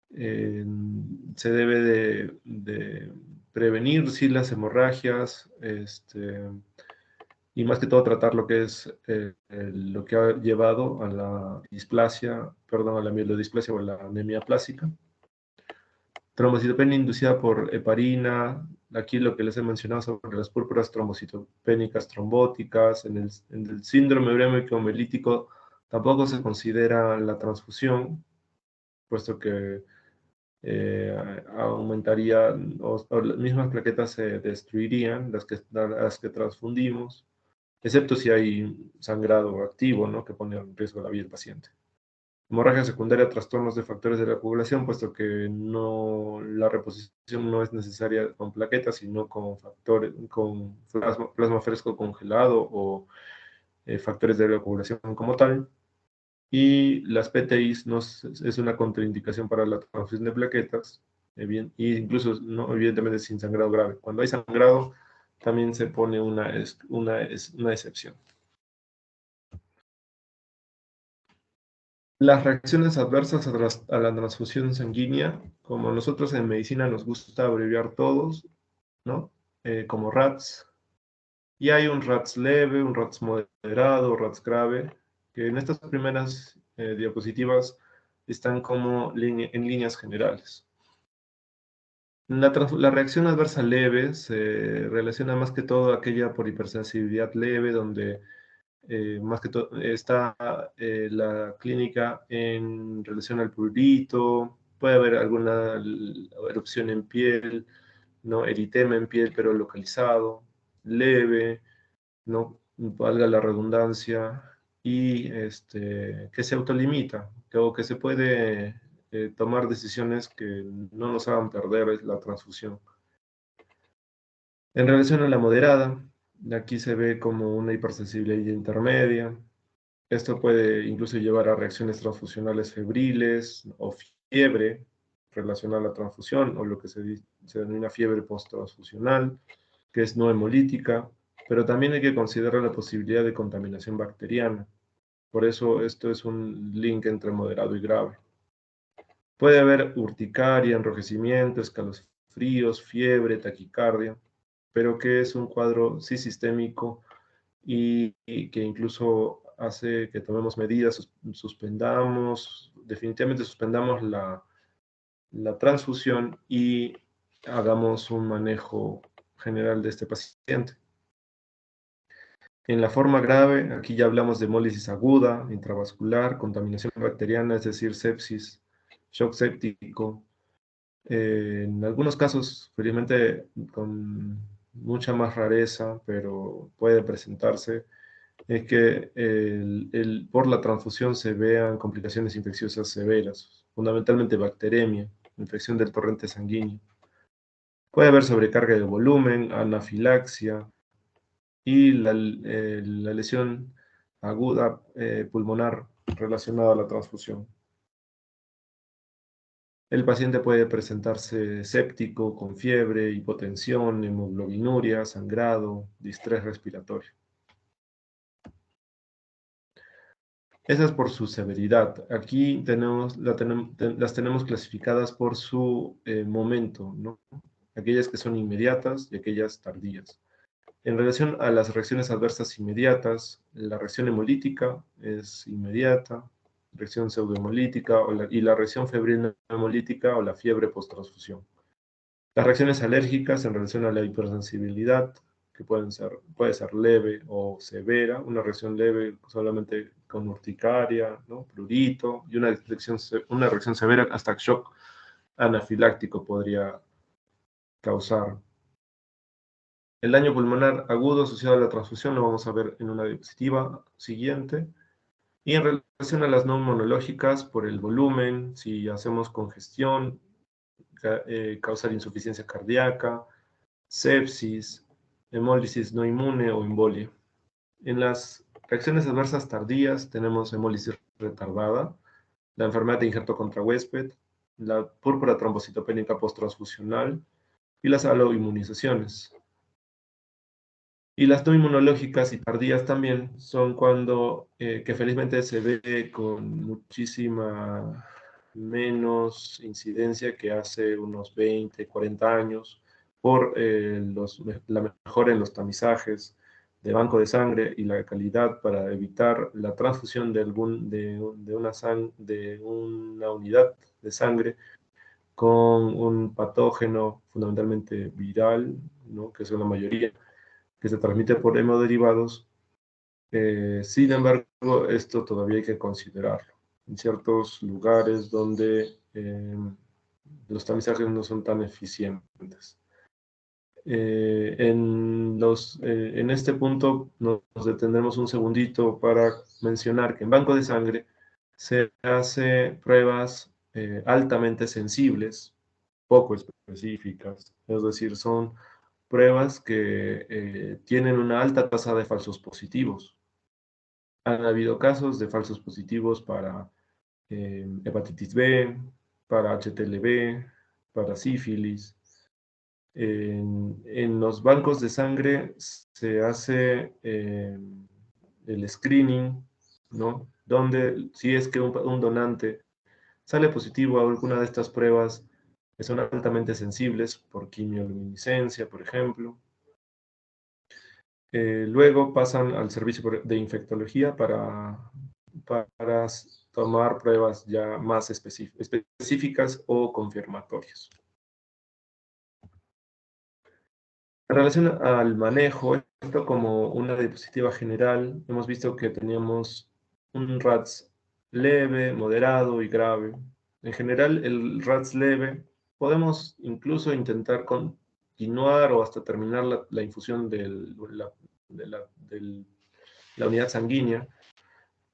[SPEAKER 1] se debe de prevenir sí, las hemorragias, y más que todo tratar lo que es lo que ha llevado a la displasia, perdón, a la mielodisplasia o a la anemia plástica. Trombocitopenia inducida por heparina, aquí lo que les he mencionado sobre las púrpuras trombocitopénicas trombóticas, en el síndrome urémico hemolítico tampoco se considera la transfusión, puesto que aumentaría, o las mismas plaquetas se destruirían, las que transfundimos, excepto si hay sangrado activo, ¿no? Que pone en riesgo la vida del paciente. Hemorragia secundaria, trastornos de factores de la coagulación, puesto que la reposición no es necesaria con plaquetas, sino con plasma fresco congelado o factores de la coagulación como tal. Y las PTIs es una contraindicación para la transfusión de plaquetas, y incluso no, evidentemente sin sangrado grave. Cuando hay sangrado, también se pone una excepción. Las reacciones adversas a la transfusión sanguínea, como nosotros en medicina nos gusta abreviar todos, ¿no? Como RATS. Y hay un RATS leve, un RATS moderado, RATS grave, que en estas primeras diapositivas están como en líneas generales. La reacción adversa leve se relaciona más que todo a aquella por hipersensibilidad leve, donde más que todo está la clínica en relación al prurito, puede haber alguna erupción en piel, ¿no? Eritema en piel, pero localizado, leve, ¿no? Valga la redundancia, y que se autolimita, o que se puede tomar decisiones que no nos hagan perder la transfusión. En relación a la moderada, aquí se ve como una hipersensibilidad intermedia. Esto puede incluso llevar a reacciones transfusionales febriles o fiebre relacionada a la transfusión, o lo que se denomina fiebre post-transfusional, que es no hemolítica, pero también hay que considerar la posibilidad de contaminación bacteriana. Por eso esto es un link entre moderado y grave. Puede haber urticaria, enrojecimiento, escalofríos, fiebre, taquicardia, pero que es un cuadro sí sistémico y que incluso hace que tomemos medidas, definitivamente suspendamos la transfusión y hagamos un manejo general de este paciente. En la forma grave, aquí ya hablamos de hemólisis aguda, intravascular, contaminación bacteriana, es decir, sepsis, shock séptico. En algunos casos, felizmente con mucha más rareza, pero puede presentarse, es que por la transfusión se vean complicaciones infecciosas severas, fundamentalmente bacteremia, infección del torrente sanguíneo. Puede haber sobrecarga de volumen, anafilaxia, y la lesión aguda pulmonar relacionada a la transfusión. El paciente puede presentarse séptico, con fiebre, hipotensión, hemoglobinuria, sangrado, distrés respiratorio. Esa es por su severidad. Aquí las tenemos clasificadas por su momento, ¿no? Aquellas que son inmediatas y aquellas tardías. En relación a las reacciones adversas inmediatas, la reacción hemolítica es inmediata, reacción pseudohemolítica y la reacción febril no hemolítica o la fiebre post-transfusión. Las reacciones alérgicas en relación a la hipersensibilidad, que puede ser leve o severa, una reacción leve solamente con urticaria, ¿no? Prurito, y una reacción severa hasta shock anafiláctico podría causar. El daño pulmonar agudo asociado a la transfusión lo vamos a ver en una diapositiva siguiente. Y en relación a las no inmunológicas, por el volumen, si hacemos congestión, causar insuficiencia cardíaca, sepsis, hemólisis no inmune o embolia. En las reacciones adversas tardías tenemos hemólisis retardada, la enfermedad de injerto contra huésped, la púrpura trombocitopénica posttransfusional y las aloinmunizaciones. Y las no inmunológicas y tardías también son cuando, que felizmente se ve con muchísima menos incidencia que hace unos 20, 40 años, por la mejora en los tamizajes de banco de sangre y la calidad para evitar la transfusión de una unidad de sangre con un patógeno fundamentalmente viral, ¿no? Que es la mayoría, que se transmite por hemoderivados. Sin embargo, esto todavía hay que considerarlo. En ciertos lugares donde los tamizajes no son tan eficientes. En este punto nos detendremos un segundito para mencionar que en banco de sangre se hace pruebas altamente sensibles, poco específicas, es decir, son pruebas que tienen una alta tasa de falsos positivos. Han habido casos de falsos positivos para hepatitis B, para HTLV, para sífilis. En los bancos de sangre se hace el screening, ¿no? Donde si es que un donante sale positivo a alguna de estas pruebas que son altamente sensibles por quimioluminiscencia, por ejemplo, luego pasan al servicio de infectología para tomar pruebas ya más específicas o confirmatorias. En relación al manejo, esto como una diapositiva general, hemos visto que teníamos un RATS leve, moderado y grave. En general, el RATS leve, podemos incluso intentar continuar o hasta terminar la infusión de la unidad sanguínea,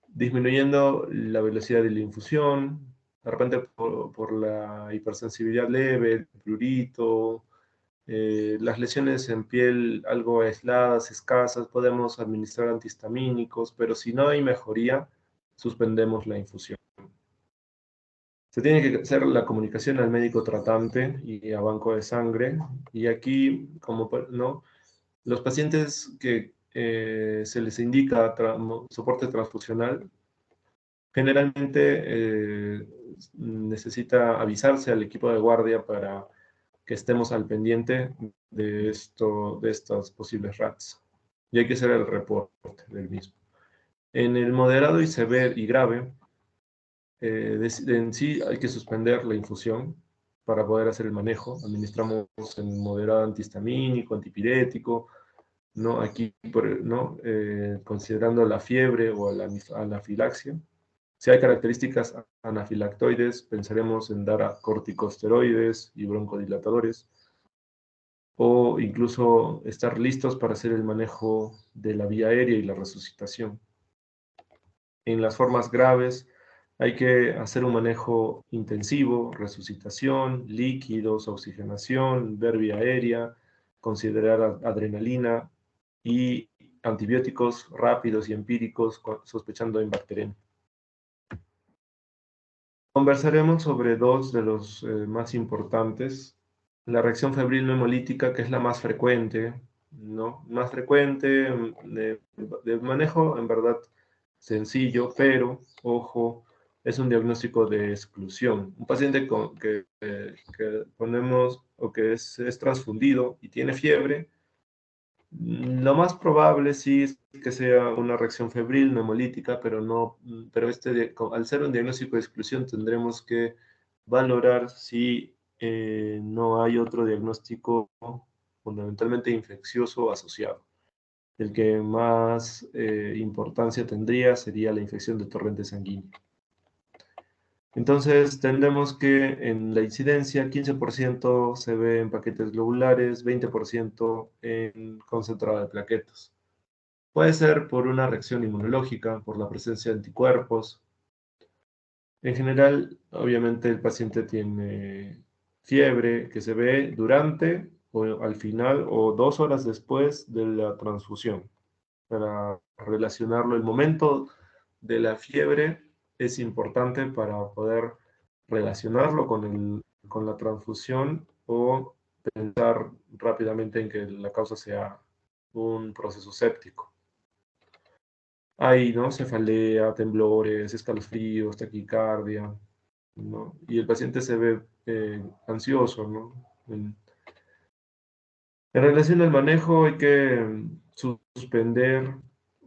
[SPEAKER 1] disminuyendo la velocidad de la infusión, de repente por la hipersensibilidad leve, el prurito, las lesiones en piel algo aisladas, escasas, podemos administrar antihistamínicos, pero si no hay mejoría, suspendemos la infusión. Se tiene que hacer la comunicación al médico tratante y a banco de sangre. Y aquí, como no, los pacientes que se les indica soporte transfusional, generalmente necesita avisarse al equipo de guardia para que estemos al pendiente de estas posibles RATs. Y hay que hacer el reporte del mismo. En el moderado y severo y grave, en sí hay que suspender la infusión para poder hacer el manejo. Administramos en moderado antihistamínico, antipirético, ¿no? Aquí, ¿no? Considerando la fiebre o la anafilaxia. Si hay características anafilactoides, pensaremos en dar a corticosteroides y broncodilatadores, o incluso estar listos para hacer el manejo de la vía aérea y la resucitación. En las formas graves hay que hacer un manejo intensivo, resucitación, líquidos, oxigenación, ver vía aérea, considerar adrenalina y antibióticos rápidos y empíricos sospechando en bacteriemia. Conversaremos sobre dos de los más importantes. La reacción febril no hemolítica, que es la más frecuente, ¿no? Más frecuente, de manejo en verdad sencillo, pero, ojo, es un diagnóstico de exclusión. Un paciente que ponemos o que es transfundido y tiene fiebre, lo más probable sí es que sea una reacción febril, hemolítica, pero no, pero al ser un diagnóstico de exclusión tendremos que valorar si no hay otro diagnóstico fundamentalmente infeccioso asociado. El que más importancia tendría sería la infección de torrente sanguíneo. Entonces, tendremos que en la incidencia 15% se ve en paquetes globulares, 20% en concentrado de plaquetas. Puede ser por una reacción inmunológica, por la presencia de anticuerpos. En general, obviamente el paciente tiene fiebre que se ve durante o al final o 2 horas después de la transfusión. Para relacionarlo, el momento de la fiebre es importante para poder relacionarlo con la transfusión o pensar rápidamente en que la causa sea un proceso séptico. Hay, ¿no? Cefalea, temblores, escalofríos, taquicardia, ¿no? Y el paciente se ve ansioso, ¿no? En relación al manejo hay que suspender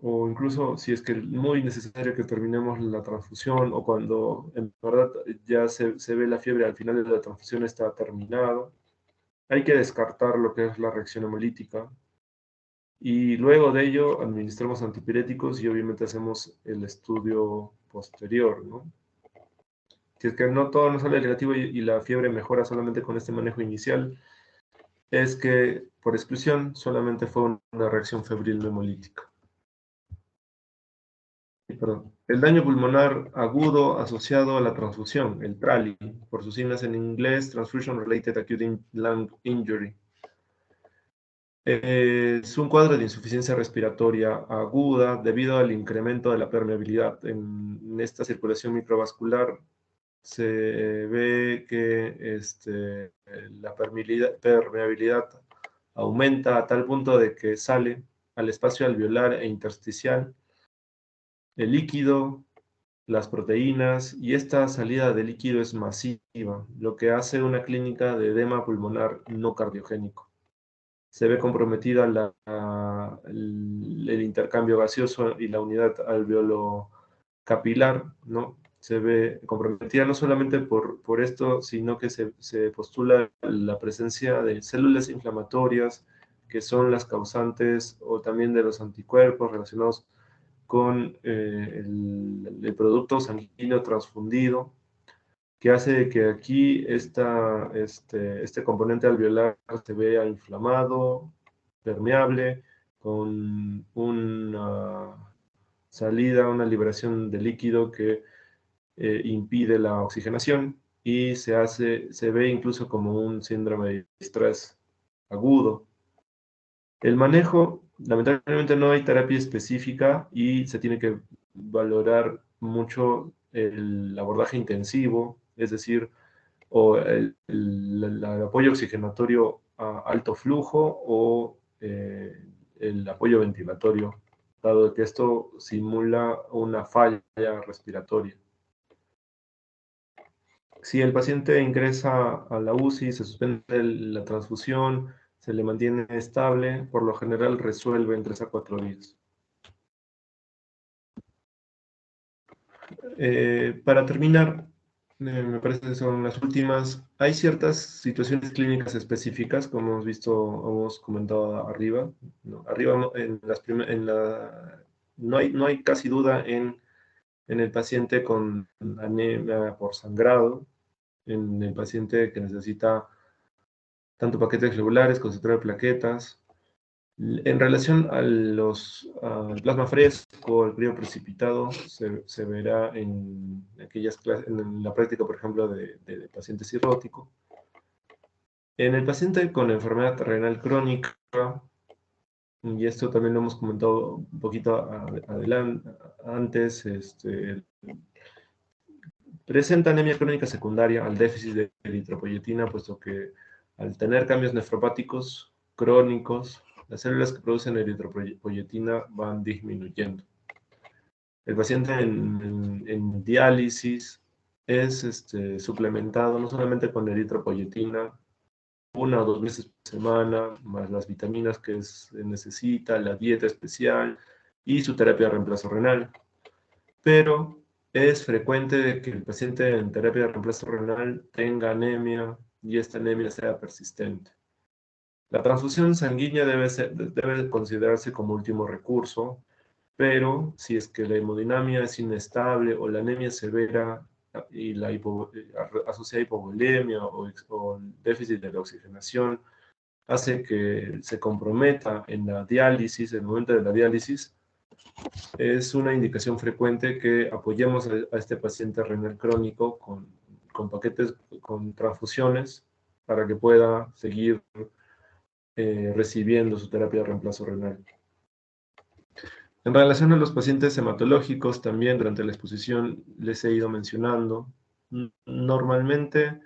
[SPEAKER 1] o incluso si es que es muy necesario que terminemos la transfusión o cuando en verdad ya se ve la fiebre al final de la transfusión está terminado, hay que descartar lo que es la reacción hemolítica y luego de ello administramos antipiréticos y obviamente hacemos el estudio posterior, ¿no? Si es que no todo no sale negativo y la fiebre mejora solamente con este manejo inicial, es que por exclusión solamente fue una reacción febril no hemolítica. Perdón. El daño pulmonar agudo asociado a la transfusión, el TRALI, por sus siglas en inglés, Transfusion Related Acute Lung Injury. Es un cuadro de insuficiencia respiratoria aguda debido al incremento de la permeabilidad. En esta circulación microvascular se ve que la permeabilidad aumenta a tal punto de que sale al espacio alveolar e intersticial el líquido, las proteínas, y esta salida de líquido es masiva, lo que hace una clínica de edema pulmonar no cardiogénico. Se ve comprometida el intercambio gaseoso y la unidad alveolo-capilar, ¿no? Se ve comprometida no solamente por esto, sino que se postula la presencia de células inflamatorias que son las causantes o también de los anticuerpos relacionados con el producto sanguíneo transfundido, que hace que aquí este componente alveolar se vea inflamado, permeable, con una salida, una liberación de líquido que impide la oxigenación y se ve incluso como un síndrome de estrés agudo. El manejo, lamentablemente no hay terapia específica y se tiene que valorar mucho el abordaje intensivo, es decir, o el apoyo oxigenatorio a alto flujo o el apoyo ventilatorio, dado que esto simula una falla respiratoria. Si el paciente ingresa a la UCI, se suspende la transfusión, se le mantiene estable, por lo general resuelve en 3 a 4 días. Para terminar, me parece que son las últimas. Hay ciertas situaciones clínicas específicas, como hemos visto, hemos comentado arriba. ¿No? Arriba, no hay casi duda en el paciente con anemia por sangrado, en el paciente que necesita tanto paquetes globulares, concentrado de plaquetas. En relación al plasma fresco, al frío precipitado, se verá en aquellas clases, en la práctica, por ejemplo, de paciente cirrótico. En el paciente con enfermedad renal crónica, y esto también lo hemos comentado un poquito adelante, antes, presenta anemia crónica secundaria al déficit de eritropoyetina, puesto que al tener cambios nefropáticos crónicos, las células que producen eritropoyetina van disminuyendo. El paciente en diálisis es suplementado no solamente con eritropoyetina, 1 o 2 veces por semana, más las vitaminas que necesita, la dieta especial y su terapia de reemplazo renal. Pero es frecuente que el paciente en terapia de reemplazo renal tenga anemia y esta anemia sea persistente. La transfusión sanguínea debe considerarse como último recurso, pero si es que la hemodinamia es inestable o la anemia es severa y asociada a hipovolemia o déficit de la oxigenación, hace que se comprometa en la diálisis, en el momento de la diálisis, es una indicación frecuente que apoyemos a este paciente renal crónico con paquetes, con transfusiones, para que pueda seguir recibiendo su terapia de reemplazo renal. En relación a los pacientes hematológicos, también durante la exposición les he ido mencionando, normalmente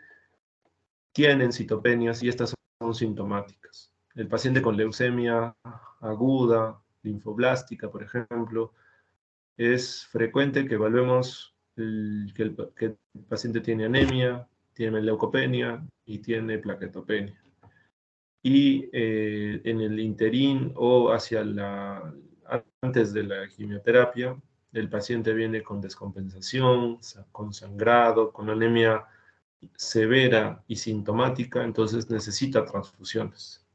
[SPEAKER 1] tienen citopenias y estas son sintomáticas. El paciente con leucemia aguda, linfoblástica, por ejemplo, es frecuente que evaluemos que el paciente tiene anemia, tiene leucopenia y tiene plaquetopenia. Y en el interín o antes de la quimioterapia, el paciente viene con descompensación, con sangrado, con anemia severa y sintomática, entonces necesita transfusiones.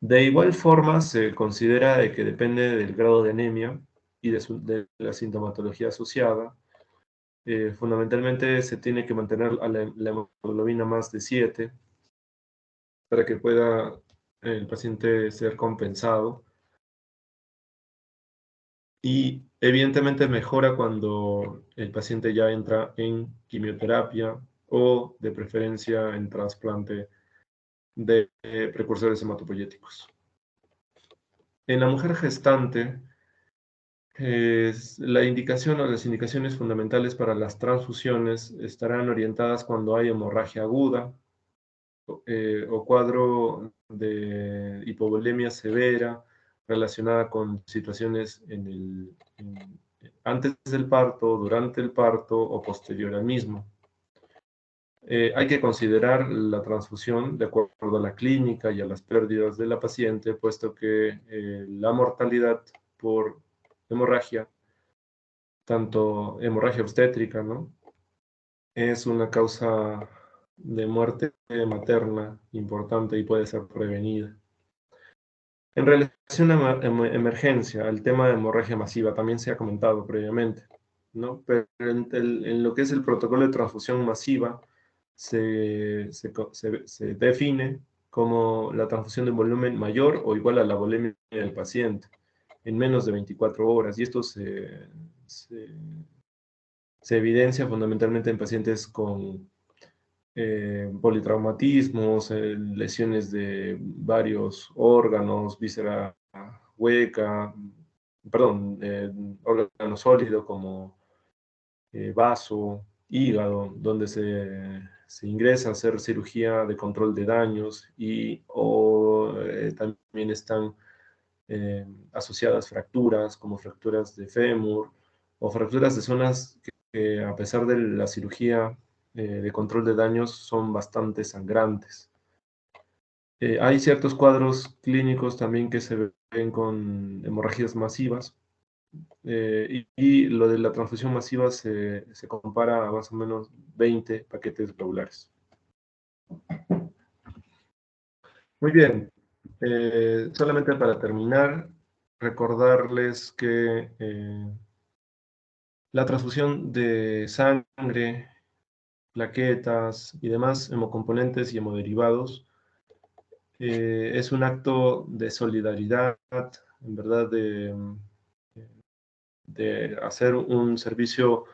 [SPEAKER 1] De igual forma, se considera que depende del grado de anemia y de la sintomatología asociada. Fundamentalmente se tiene que mantener la hemoglobina más de 7 para que pueda el paciente ser compensado. Y evidentemente mejora cuando el paciente ya entra en quimioterapia o de preferencia en trasplante de precursores hematopoyéticos. En la mujer gestante, la indicación o las indicaciones fundamentales para las transfusiones estarán orientadas cuando hay hemorragia aguda o cuadro de hipovolemia severa relacionada con situaciones antes del parto, durante el parto o posterior al mismo. Hay que considerar la transfusión de acuerdo a la clínica y a las pérdidas de la paciente, puesto que la mortalidad por hemorragia, tanto hemorragia obstétrica, ¿no?, es una causa de muerte materna importante y puede ser prevenida. En relación a emergencia, el tema de hemorragia masiva también se ha comentado previamente, ¿no? Pero en lo que es el protocolo de transfusión masiva, se define como la transfusión de un volumen mayor o igual a la volemia del paciente en menos de 24 horas. Y esto se, se evidencia fundamentalmente en pacientes con politraumatismos, lesiones de varios órganos, víscera hueca, perdón, órgano sólido como vaso, hígado, donde se ingresa a hacer cirugía de control de daños y o, también están asociadas fracturas como fracturas de fémur o fracturas de zonas que a pesar de la cirugía de control de daños son bastante sangrantes. Hay ciertos cuadros clínicos también que se ven con hemorragias masivas y lo de la transfusión masiva se compara a más o menos 20 paquetes globulares. Muy bien, solamente para terminar, recordarles que la transfusión de sangre, plaquetas y demás hemocomponentes y hemoderivados es un acto de solidaridad, en verdad, de hacer un servicio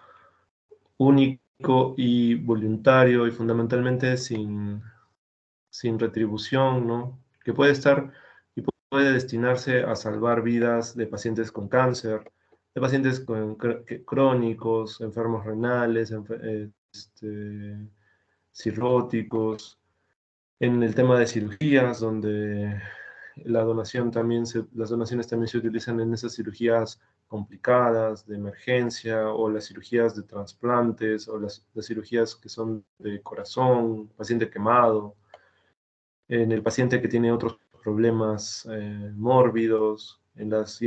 [SPEAKER 1] único y voluntario y fundamentalmente sin retribución, ¿no? Que puede estar y puede destinarse a salvar vidas de pacientes con cáncer, de pacientes crónicos, enfermos renales, cirróticos, en el tema de cirugías, donde las donaciones también se utilizan en esas cirugías complicadas, de emergencia, o las cirugías de trasplantes, o las cirugías que son de corazón, paciente quemado, en el paciente que tiene otros problemas mórbidos, las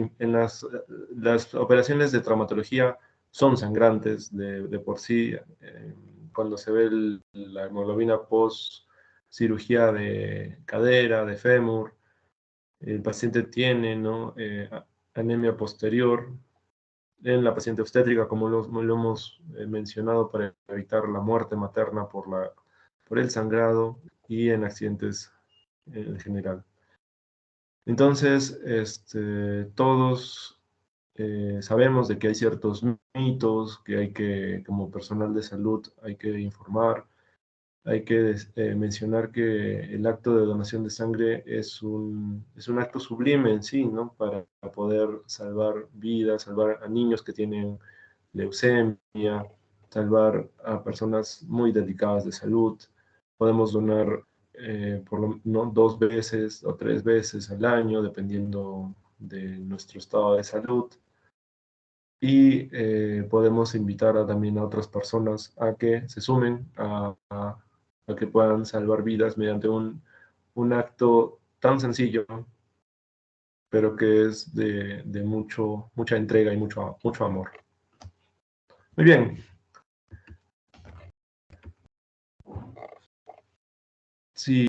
[SPEAKER 1] operaciones de traumatología son sangrantes de por sí. Cuando se ve la hemoglobina post cirugía de cadera, de fémur, el paciente tiene, ¿no? Anemia posterior. En la paciente obstétrica, como lo hemos mencionado, para evitar la muerte materna por el sangrado y en accidentes en general. Entonces, todos sabemos de que hay ciertos mitos que hay que, como personal de salud, hay que informar. Hay que mencionar que el acto de donación de sangre es un acto sublime en sí, ¿no? Para poder salvar vidas, salvar a niños que tienen leucemia, salvar a personas muy delicadas de salud. Podemos donar ¿no? 2 veces o 3 veces al año, dependiendo de nuestro estado de salud. Y podemos invitar también a otras personas a que se sumen a que puedan salvar vidas mediante un acto tan sencillo, pero que es de mucha entrega y mucho amor. Muy bien. Sí.